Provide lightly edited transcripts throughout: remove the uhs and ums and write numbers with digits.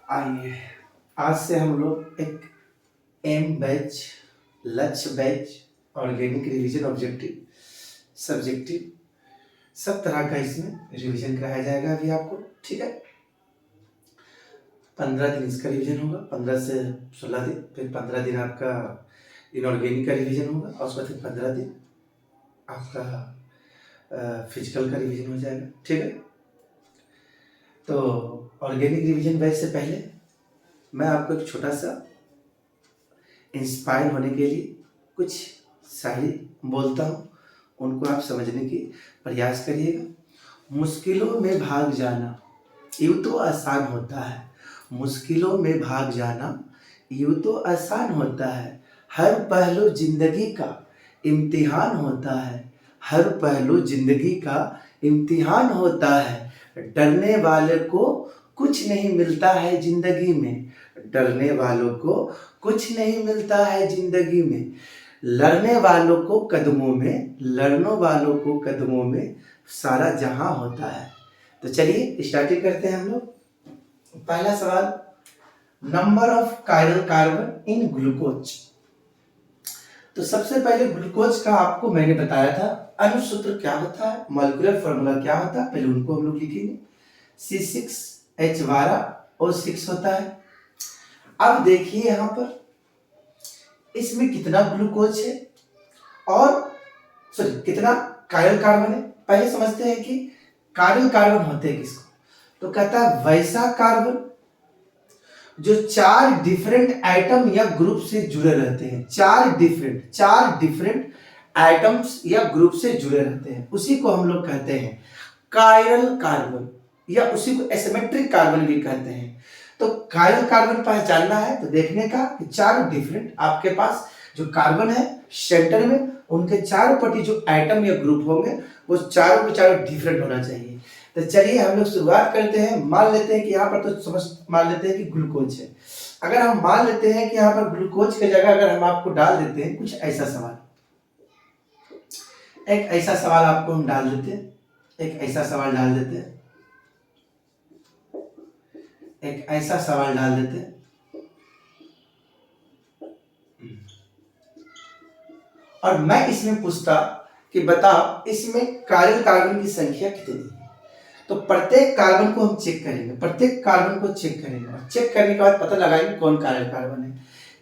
आइए आज से हम लोग एक एम बैच, लक्ष्य batch, organic revision, objective, subjective, सब तरह का इसमें रिवीजन कराया जाएगा अभी आपको। ठीक है, 15 दिन इसका रिवीजन होगा, 15 से 16 दिन, फिर 15 दिन आपका इनऑर्गेनिक का रिवीजन होगा और उसके बाद फिर 15 दिन आपका फिजिकल का रिवीजन हो जाएगा। ठीक है, तो ऑर्गेनिक रिवीजन बैच से पहले मैं आपको एक छोटा सा इंस्पायर होने के लिए कुछ शायरी बोलता हूँ, उनको आप समझने की प्रयास करिएगा। मुश्किलों में भाग जाना यूँ तो आसान होता है, मुश्किलों में भाग जाना यूँ तो आसान होता है, हर पहलू जिंदगी का इम्तिहान होता है, हर पहलू जिंदगी का इम्तिहान होता है। डरने वाले को कुछ नहीं मिलता है जिंदगी में, डरने वालों को कुछ नहीं मिलता है जिंदगी में, लड़ने वालों को कदमों में, लड़ने वालों को कदमों में सारा जहां होता है। तो चलिए स्टार्टिंग करते हैं हम लोग। पहला सवाल, number of chiral carbon in glucose. तो सबसे पहले ग्लूकोज का आपको मैंने बताया था अनुसूत्र क्या होता है, मॉलिक्यूलर फॉर्मूला क्या होता है, पहले उनको हम लोग लिखेंगे। C6H12O6 होता है। अब देखिए यहां पर इसमें कितना ग्लूकोज है और सॉरी कितना कायरल कार्बन है। पहले समझते हैं कि कायरल कार्बन होते हैं किसको, तो कहता है वैसा कार्बन जो 4 डिफरेंट एटम या ग्रुप से जुड़े रहते हैं, 4 डिफरेंट एटम्स या ग्रुप से जुड़े रहते हैं, उसी को हम लोग कहते हैं कायरल कार्बन, या उसी को एसिमेट्रिक कार्बन भी कहते हैं। तो कायरल कार्बन पहचानना है तो देखने का कि 4 डिफरेंट आपके पास जो कार्बन है सेंटर में, उनके चारों पट्टी जो एटम या ग्रुप होंगे वो चारों के चारों डिफरेंट होना चाहिए। तो चलिए हम लोग शुरुआत करते हैं। मान लेते हैं कि यहाँ पर तो समझ मान लेते हैं कि ग्लूकोज है। अगर हम मान लेते हैं कि यहाँ पर ग्लूकोज की जगह अगर हम आपको डाल देते हैं कुछ ऐसा सवाल, एक ऐसा सवाल आपको हम डाल देते हैं, एक ऐसा सवाल डाल देते हैं, एक ऐसा सवाल डाल देते हैं, और मैं इसमें पूछता कि बताओ इसमें कायरल कार्बन की संख्या कितनी है। तो प्रत्येक कार्बन को हम चेक करेंगे, प्रत्येक कार्बन को चेक करेंगे और चेक करने के बाद पता लगाएंगे कौन कायरल कार्बन है।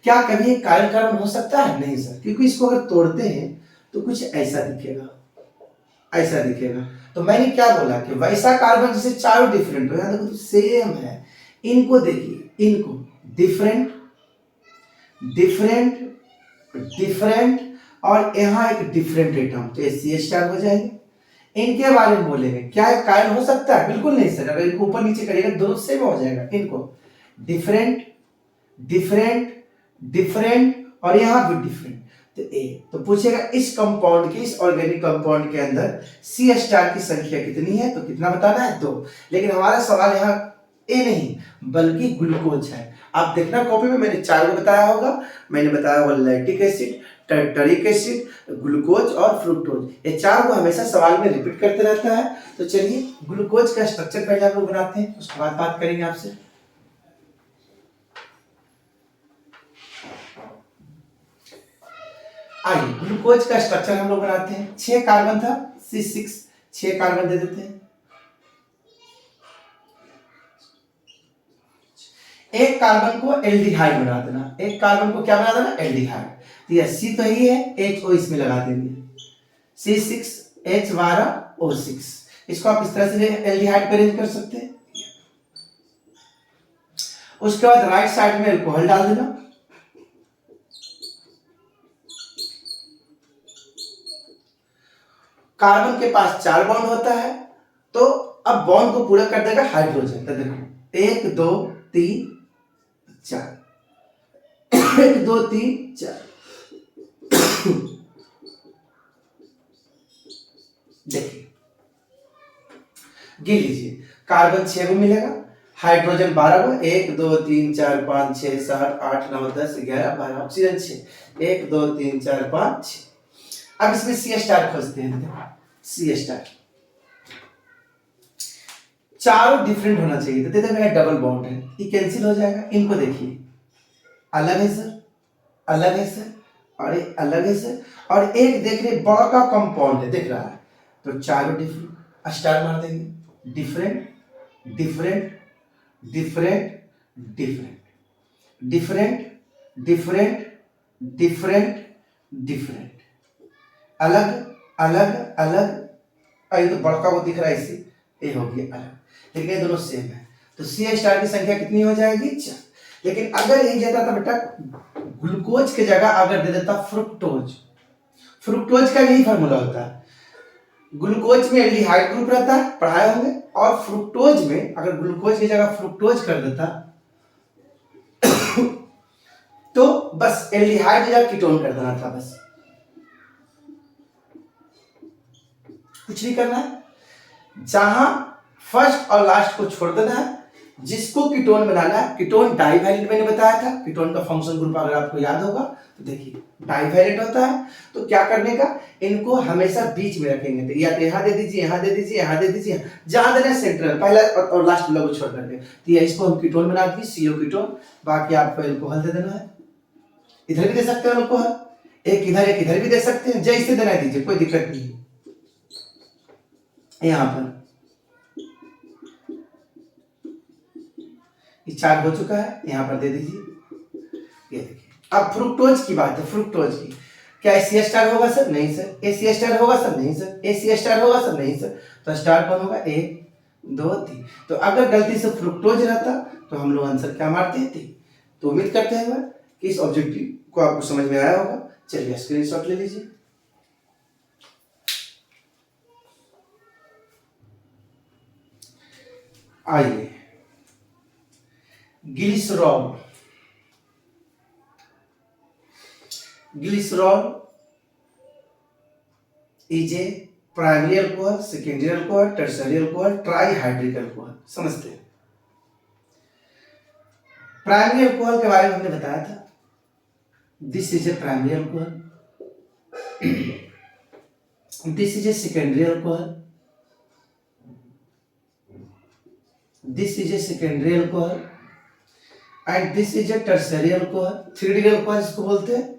क्या कभी एक कायरल कार्बन हो सकता है? नहीं सर, क्योंकि इसको अगर तोड़ते हैं तो कुछ ऐसा दिखेगा, ऐसा दिखेगा। तो मैंने क्या बोला कि वैसा कार्बन जिसे चारों डिफरेंट हो, देखो तो सेम है, इनको देखिए, इनको डिफरेंट डिफरेंट डिफरेंट और यहाँ एक डिफरेंट एटम, तो CH हो जाएंगे। इनके बारे में बोलेंगे क्या कायरल हो सकता है? बिल्कुल नहीं सर, अगर इनको ऊपर नीचे करिएगा दोनों सेम हो जाएगा। इनको डिफरेंट डिफरेंट डिफरेंट और यहाँ भी डिफरेंट, तो तो पूछेगा इस कंपाउंड की, इस ऑर्गेनिक कंपाउंड के अंदर CH की संख्या कितनी है, तो कितना बताना है? 2। लेकिन हमारा सवाल यहाँ ए नहीं बल्कि ग्लूकोज है। आप देखना कॉपी में मैंने 4 को बताया होगा, मैंने बताया होगा lactic acid, tartaric acid, glucose और फ्रुक्टोज, ये 4 को हमेशा सवाल में रिपीट करते रहता है। तो चलिए ग्लूकोज का स्ट्रक्चर पहले हम लोग बनाते हैं, उसके बाद बात करेंगे आपसे। आइए ग्लूकोज का स्ट्रक्चर हम लोग बनाते हैं। 6 कार्बन था, C6, 6 कार्बन दे देते हैं। एक कार्बन को एल्डिहाइड बना देना, एक कार्बन को क्या बना देना? एल्डिहाइड। तो ये C तो ही है, HO इसमें लगा देंगे, C6H12O6। इसको आप इस तरह से एल्डिहाइड पे अरेंज कर सकते हैं। उसके बाद राइट साइड में अल्कोहल डाल देना, कार्बन के पास 4 बॉन्ड होता है, तो अब बॉन्ड को पूरा कर देगा हाइड्रोजन। तो देखो 1 2 3 4, 1 2 3 4। देखिए गिन लीजिए, कार्बन 6 को मिलेगा, हाइड्रोजन 12 को, 1 2 3 4 5 6 7 8 9 10 11 12, ऑक्सीजन 6, 1 2 3 4 5 6। अब इसमें CH खोजते हैं। CH चारों डिफरेंट होना चाहिए, तो देखते हैं डबल बॉन्ड है, ये कैंसिल हो जाएगा। इनको देखिए, अलग है सर, अलग है सर, और ये अलग है सर, और एक देख रहे बड़ा का कंपाउंड है, दिख रहा है, तो चारों डिफरेंट, स्टार मार देंगे, different different different different different different different different, अलग अलग अलग, और ये तो बड़का वो दिख रहा है, इससे ये हो गया अलग, लेकिन ये दोनों सेम है, तो सी स्टार की संख्या कितनी हो जाएगी? 4। लेकिन अगर यही देता था बेटा ग्लूकोज की जगह अगर दे देता फ्रुक्टोज, फ्रुक्टोज का यही फार्मूला होता है, ग्लूकोज में एल्डिहाइड ग्रुप रहता है, पढ़ाए होंगे, और फ्रुक्टोज में अगर ग्लूकोज की जगह फ्रुक्टोज कर देता तो बस एल्डिहाइड की जगह कीटोन कर देना था, बस कुछ नहीं करना है, जहां फर्स्ट और लास्ट को छोड़ देना है, जिसको कीटोन बनाना है। कीटोन डाइवैलेंट मैंने बताया था, कीटोन का फंक्शन ग्रुप अगर आपको याद होगा तो देखिए डाइवैलेंट होता है, तो क्या करने का, इनको हमेशा बीच में रखेंगे, तो या तो यहाँ दे दीजिए, यहाँ दे दीजिए, यहाँ दे दीजिए, जहां देना है सेंट्रल, पहला और लास्ट वाला को छोड़ करके, तो ये इसको हम कीटोन बना दिए, CO कीटोन, बाकी आपको एल्कोहल दे देना है, इधर भी दे सकते हैं एल्कोहल, एक इधर भी दे सकते हैं, जैसे देना है दीजिए, कोई दिक्कत नहीं है। यहाँ पर ये 4 हो चुका है, यहाँ पर दे दीजिए, ये देखिए। अब फ्रुक्टोज की बात है, फ्रुक्टोज की, क्या AC स्टार होगा सर? नहीं सर। AC स्टार होगा सर? नहीं सर। AC स्टार होगा सर? नहीं सर। तो स्टार कौन होगा? 1 2 3। तो अगर गलती से फ्रुक्टोज रहता तो हम लोग आंसर क्या मारते थे? तो उम्मीद करते हैं कि इस ऑब्जेक्टिव को आपको समझ में आया होगा। चलिए स्क्रीनशॉट ले लीजिए। आइए, glycerol, glycerol is a primary alcohol, secondary alcohol, tertiary alcohol, trihydric alcohol. समझते हैं, प्राइमरी अल्कोहल के बारे में हमने बताया था, this is a primary alcohol, this is a secondary alcohol, this is a secondary alcohol, and this is a tertiary alcohol. 3D alcohol इसको बोलते हैं।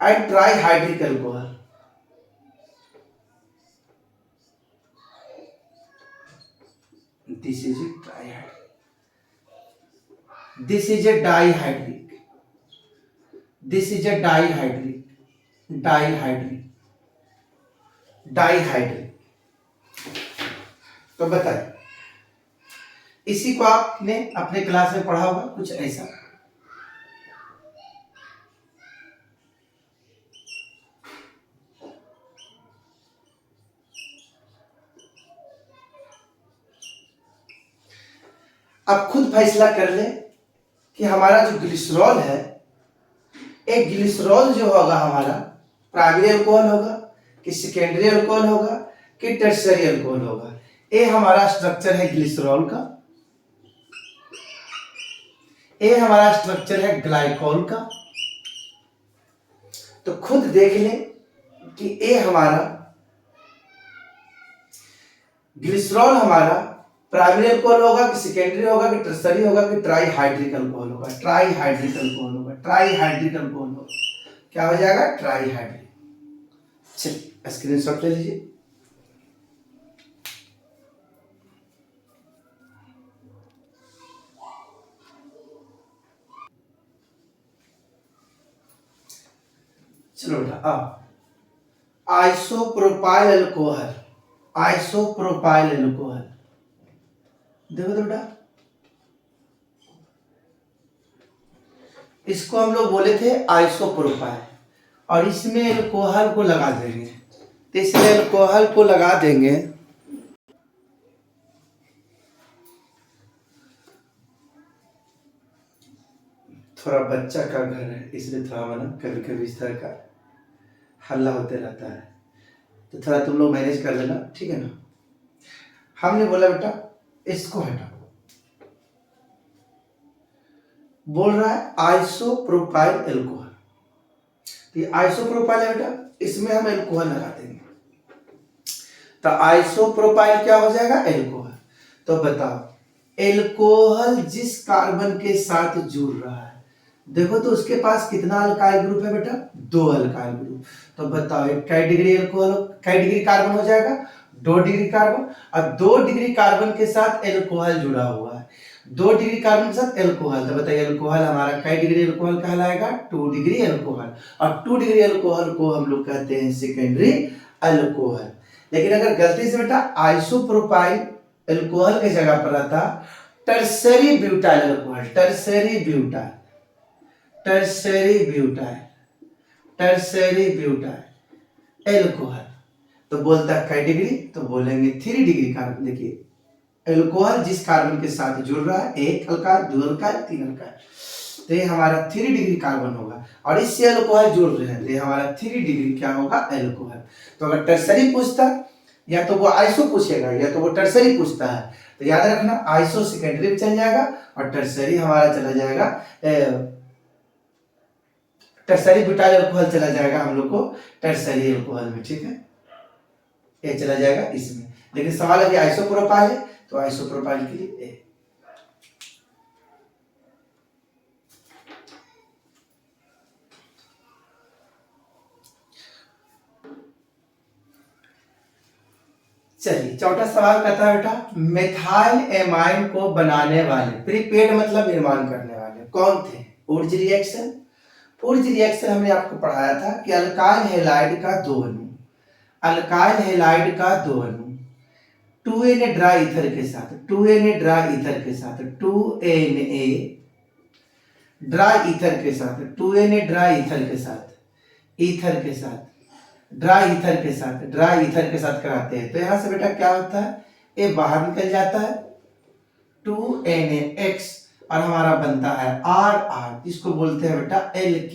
And trihydric alcohol, this is a trihydric, this is a dihydric, this is a dihydric, dihydric, dihydric। तो बताइए, इसी को आपने अपने class में पढ़ा होगा कुछ ऐसा। अब खुद फैसला कर ले कि हमारा जो ग्लिसरॉल है, एक ग्लिसरॉल जो होगा हमारा प्राइमरी अल्कोहल होगा कि सेकेंडरी अल्कोहल होगा कि टर्शियरी अल्कोहल होगा। ये हमारा स्ट्रक्चर है ग्लिसरॉल का, ये हमारा स्ट्रक्चर है ग्लाइकोल का। तो खुद देख ले कि ये हमारा ग्लिसरॉल हमारा प्राइमरी अल्कोहल होगा कि सेकेंडरी होगा कि टर्शियरी होगा कि ट्राईहाइड्रिक अल्कोहल होगा। ट्राईहाइड्रिक अल्कोहल होगा, ट्राईहाइड्रिक अल्कोहल होगा, क्या हो जाएगा? ट्राईहाइड्रिक। चलिए स्क्रीनशॉट ले लीजिए। चलो बेटा, अब आइसोप्रोपाइल अल्कोहल, आइसोप्रोपाइल अल्कोहल देखो तो बेटा, इसको हम लोग बोले थे आइसोप्रोपाइल, और इसमें अल्कोहल को लगा देंगे, तो इसमें अल्कोहल को लगा देंगे। थोड़ा बच्चा का घर है, इसलिए थोड़ा ना कभी कभी इस तरह का हल्ला होते रहता है, तो थोड़ा तुम लोग मैनेज कर लेना, ठीक है ना। हमने बोला बेटा इसको हटाओ, बोल रहा है आइसोप्रोपाइल अल्कोहल, तो ये आइसोप्रोपाइल है बेटा, इसमें हम एल्कोहल लगा देंगे, तो आइसोप्रोपाइल क्या हो जाएगा, एल्कोहल। तो बताओ एल्कोहल जिस कार्बन के साथ जुड़ रहा है, देखो तो उसके पास कितना अल्काइल ग्रुप है बेटा, 2 अल्काइल ग्रुप। तो बताओ कै डिग्री एल्कोहल, कै डिग्री कार्बन हो जाएगा, 2 डिग्री कार्बन। और 2 डिग्री कार्बन के साथ एल्कोहल जुड़ा हुआ है, 2 डिग्री कार्बन के साथ एल्कोहल। तो बताइए एल्कोहल हमारा कै डिग्री एल्कोहल कहलाएगा, 2 डिग्री एल्कोहल। और 2 डिग्री एल्कोहल को हम लोग कहते हैं सेकेंडरी अल्कोहल। लेकिन अगर गलती से बेटा आइसोप्रोपाइल एल्कोहल की जगह पर आता tertiary butyl alcohol, tertiary butyl, tertiary butyl, tertiary butyl alcohol, तो बोलता है कै डिग्री, तो बोलेंगे 3 डिग्री कार्बन। देखिए एल्कोहल जिस कार्बन के साथ जुड़ रहा है, 1 अल्काइल, 2 अल्काइल, 3 अल्काइल, तो ये हमारा 3 डिग्री कार्बन होगा। और इससे एल्कोहल जुड़ रहे हैं तो ये हमारा 3 डिग्री क्या होगा, एल्कोहल। तो अगर टर्सरी पूछता, या तो वो आइसो पूछेगा या तो वो टर्सरी पूछता है, तो याद रखना आइसो सेकेंडरी में चल जाएगा और टर्सरी हमारा चला जाएगा, टर्सरी ब्यूटाइल अल्कोहल चला जाएगा हम लोग को टर्सरी अल्कोहल में, ठीक है, ये चला जाएगा इसमें। लेकिन सवाल अभी आइसोप्रोपाइल है, तो आइसोप्रोपाइल के लिए ए। चलिए चौथा सवाल कहता है बेटा मेथाइल एमाइन को बनाने वाले, प्रीपेड मतलब निर्माण करने वाले कौन थे, उर्ज रिएक्शन। उर्ज रिएक्शन हमने आपको पढ़ाया था कि अल्काइल हैलाइड का 2 अणु, अल्काइल हैलाइड का 2 अणु 2Na ड्राई ईथर के साथ, 2Na ड्राई ईथर के साथ, 2Na ड्राई ईथर के साथ, 2Na ड्राई ईथर के साथ, ईथर के साथ, ड्राई ईथर के साथ, ड्राई ईथर के साथ कराते हैं। तो यहां से बेटा क्या होता है, ये बाहर निकल जाता है 2NaX और हमारा बनता है RR, इसको बोलते हैं बेटा Lk।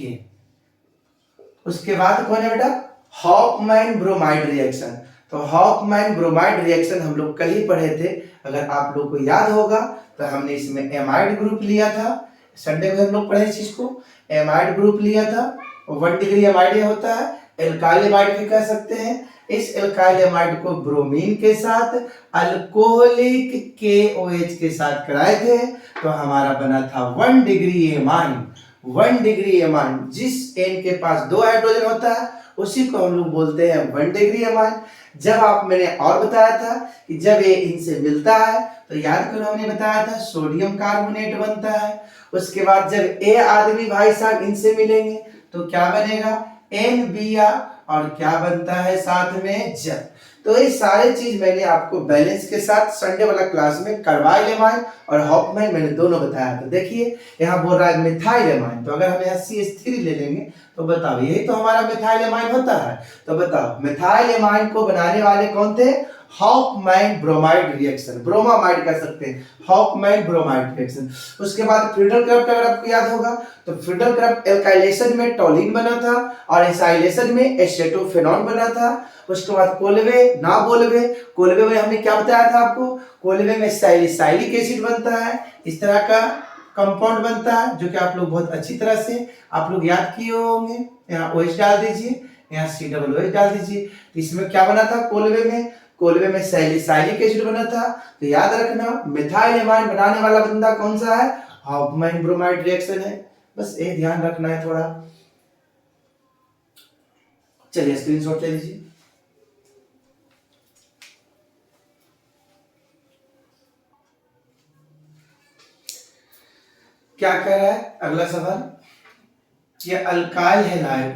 उसके बाद कौन है बेटा, हॉफमैन ब्रोमाइड रिएक्शन। तो हॉफमैन ब्रोमाइड रिएक्शन हम लोग कल ही पढ़े थे, अगर आप लोग को याद होगा तो हमने इसमें एमाइड ग्रुप लिया था, संडे को हम लोग पढ़े इस चीज को, एमाइड ग्रुप लिया था, 1 डिग्री एमाइड होता है, एल्काइल एमाइड भी कह सकते हैं। इस एल्काइल एमाइड को ब्रोमीन के साथ अल्कोहलिक KOH के साथ कराए थे, तो हमारा बना था 1 डिग्री एमाइन। 1 डिग्री एमाइन, जिस एन के पास 2 हाइड्रोजन होता है उसी को हम लोग बोलते हैं 1 डिग्री एमाइन। जब आप मैंने और बताया था कि जब ये इनसे मिलता है तो याद करो हमने बताया था सोडियम कार्बोनेट बनता है। उसके बाद जब ए आदमी भाई साहब इनसे मिलेंगे तो क्या बनेगा, NBr, और क्या बनता है साथ में जल। तो ये सारे चीज मैंने आपको बैलेंस के साथ संडे वाला क्लास में कार्बाइल एमाइन और हॉफमैन मैंने दोनों बताया था। देखिए यहाँ बोल रहा है मिथाइल एमाइन, तो अगर हम यहाँ CH3 ले लेंगे तो बताओ यही तो हमारा मिथाइल एमाइन होता है। तो बताओ मिथाइल एमाइन को बनाने वाले कौन थे, हॉफमैन ब्रोमाइड रिएक्शन, ब्रोमामाइड कह सकते हैं, हॉफमैन ब्रोमाइड रिएक्शन। उसके बाद फ्रीडल क्रफ्ट अगर आपको याद होगा तो फ्रीडल क्रफ्ट एल्काइलेशन में टोलिन बना था और एसाइलेशन में एसेटोफेनॉन बना था। उसके बाद कोलवे ना बोलवे, कोलवे में हमने क्या बताया था आपको, कोलवे में सैलिसाइलिक एसिड बनता है, इस तरह का कंपाउंड बनता है जो कि आप लोग बहुत अच्छी तरह से आप लोग याद किए होंगे। यहाँ OH डाल दीजिए, यहाँ COOH डाल दीजिए। इसमें क्या बना था कोलवे में, कोलवे में सैलिसाइलिक एसिड बना था। तो याद रखना मिथाइल एमाइन बनाने वाला बंदा कौन सा है, हॉफमैन ब्रोमाइड रिएक्शन है। बस ये ध्यान रखना है थोड़ा। चलिए स्क्रीनशॉट ले लीजिए। क्या कह रहा है अगला सवाल, ये अल्काइल हैलाइड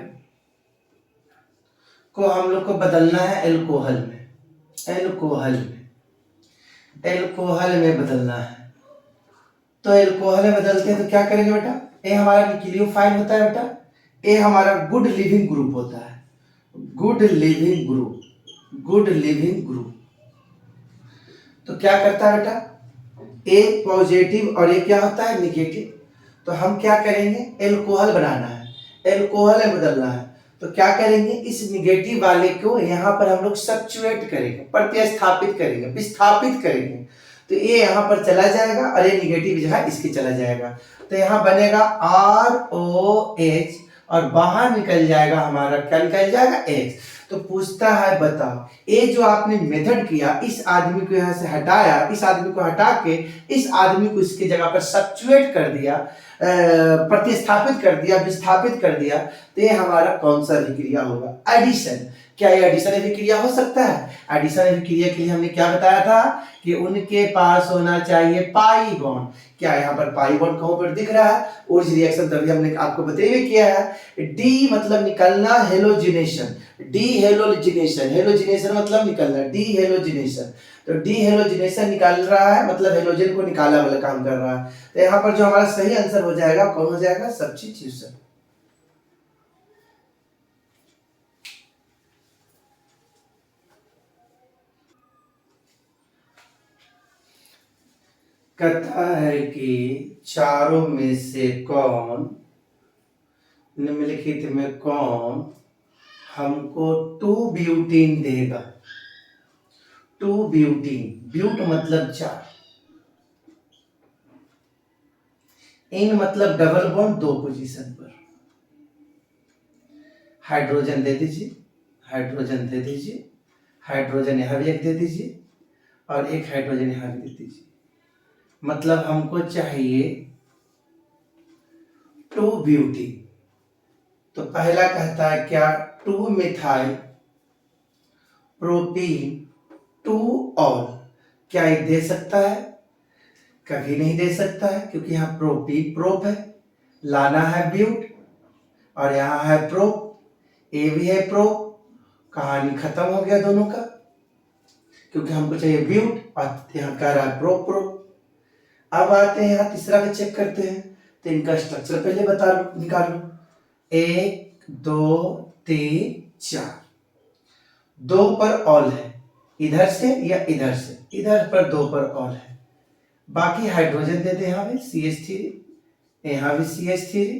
को हम लोग को बदलना है एल्कोहल में, एल्कोहल में, एल्कोहल में बदलना है। तो एल्कोहल में बदलते हैं तो क्या करेंगे बेटा, ये हमारा न्यूक्लियोफाइल होता है बेटा, ये हमारा गुड लिविंग ग्रुप होता है, good leaving group, good leaving group. तो क्या करता है बेटा, ए पॉजिटिव और ये क्या होता है निगेटिव। तो हम क्या करेंगे, एल्कोहल बनाना है, एल्कोहल में बदलना है। तो क्या करेंगे, इस निगेटिव वाले को यहाँ पर हम लोग सब्स्टिट्यूट करेंगे, प्रतिस्थापित करेंगे, विस्थापित करेंगे। तो ये यहाँ पर चला जाएगा और ये निगेटिव जो है इसके चला जाएगा। तो यहाँ बनेगा ROH और बाहर निकल जाएगा हमारा, क्या निकल जाएगा, x। तो पूछता है बताओ, ये जो आपने मेथड किया, इस आदमी को यहाँ से हटाया, इस आदमी को हटा के इस आदमी को इसके जगह पर सब्स्टिट्यूट कर दिया, प्रतिस्थापित कर दिया, विस्थापित कर दिया, तो ये हमारा कौन सा अभिक्रिया होगा, एडिशन। क्या ये एडिशन अभिक्रिया हो सकता है? एडिशन अभिक्रिया के लिए हमने क्या बताया था कि उनके पास होना चाहिए पाई बॉन्ड। क्या यहाँ पर पाई बॉन्ड कहाँ पर दिख रहा है? ओरिज रिएक्शन तभी हमने आपको बताइए किया है। डी मतलब निकलना, हेलोजिनेशन, डी हेलोजिनेशन, हेलोजिनेशन मतलब निकलना, डी हेलोजिनेशन। तो डी हेलोजिनेशन निकाल रहा है, मतलब हेलोजन को निकाला वाला काम कर रहा है। तो यहाँ पर जो हमारा सही आंसर हो जाएगा, कौन हो जाएगा, सब्स्टिट्यूशन। कहता है कि चारों में से कौन, निम्नलिखित में कौन हमको 2 ब्यूटीन देगा। 2 ब्यूटीन, ब्यूट मतलब 4, इन मतलब डबल बॉन्ड 2 पोजीशन पर। हाइड्रोजन दे दीजिए, हाइड्रोजन दे दीजिए, हाइड्रोजन यहाँ भी एक दे दीजिए और एक हाइड्रोजन यहाँ भी दे दीजिए। मतलब हमको चाहिए 2 ब्यूटी। तो पहला कहता है क्या, 2 मिथाइल प्रोपीन 2 ऑल। क्या ये दे सकता है? कभी नहीं दे सकता है, क्योंकि यहाँ प्रोपीन प्रोप है, लाना है ब्यूट, और यहाँ है प्रोप, ए भी है प्रोप, कहानी खत्म हो गया दोनों का, क्योंकि हमको चाहिए ब्यूट और यहाँ कह रहा है प्रोप प्रोप। अब आते हैं यहाँ तीसरा का चेक करते हैं, तो इनका स्ट्रक्चर पहले बता लो, निकालो। 1 2 3 4, 2 पर ऑल है, इधर से या इधर से, इधर पर 2 पर ऑल है। बाकी हाइड्रोजन दे दे, यहाँ भी CH3, यहाँ भी CH3,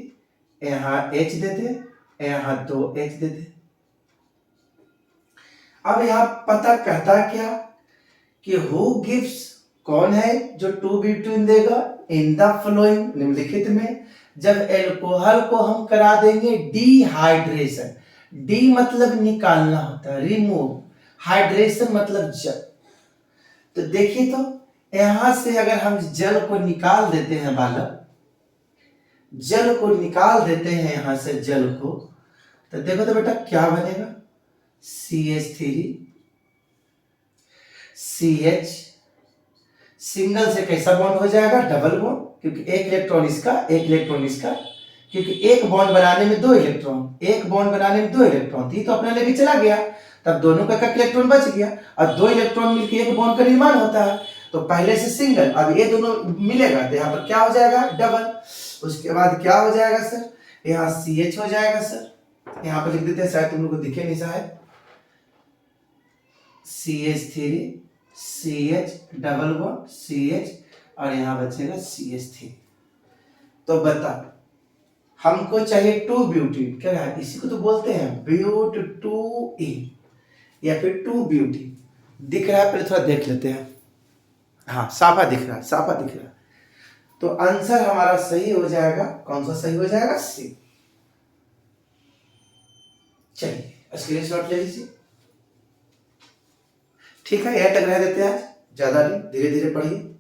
यहाँ H दे दे, यहाँ 2H दे दे। अब यहाँ पता कहता क्या कि हु गिव्स, कौन है जो 2 ब्यूटीन देगा, इन द फ्लोइंग, निम्नलिखित में। जब एल्कोहल को हम करा देंगे डिहाइड्रेशन, डी मतलब निकालना होता है, रिमूव, हाइड्रेशन मतलब जल। तो देखिए, तो यहां से अगर हम जल को निकाल देते हैं बालक, जल को निकाल देते हैं यहां से जल को, तो देखो तो बेटा क्या बनेगा, CH3 CH, सिंगल से कैसा बॉन्ड हो जाएगा, डबल बॉन्ड, क्योंकि एक इलेक्ट्रॉन इसका, एक इलेक्ट्रॉन इसका, क्योंकि एक बॉन्ड बनाने में 2 इलेक्ट्रॉन, एक बॉन्ड बनाने में 2 इलेक्ट्रॉन थी, तो अपना लेके चला गया, तब दोनों का इलेक्ट्रॉन बच गया, और 2 इलेक्ट्रॉन मिलकर एक बॉन्ड का निर्माण होता है। तो पहले से सिंगल, अब ये दोनों मिलेगा तो यहाँ पर क्या हो जाएगा, डबल। उसके बाद क्या हो जाएगा सर, यहाँ CH हो जाएगा सर, यहाँ पर लिख देते हैं, शायद तुम लोग को दिखे नहीं, शायद CH3 CH double bond CH, और यहाँ बचेगा CH3। तो बता, हमको चाहिए 2 ब्यूटीन, क्या है, इसी को तो बोलते हैं ब्यूट 2E या फिर 2 ब्यूटी। दिख रहा है, पहले थोड़ा देख लेते हैं, हाँ साफा दिख रहा है, साफा दिख रहा है। तो आंसर हमारा सही हो जाएगा, कौन सा सही हो जाएगा, C। चलिए स्क्रीनशॉट ले लीजिए। ठीक है, यह तक रह देते हैं आज, ज्यादा नहीं, धीरे धीरे पढ़िए।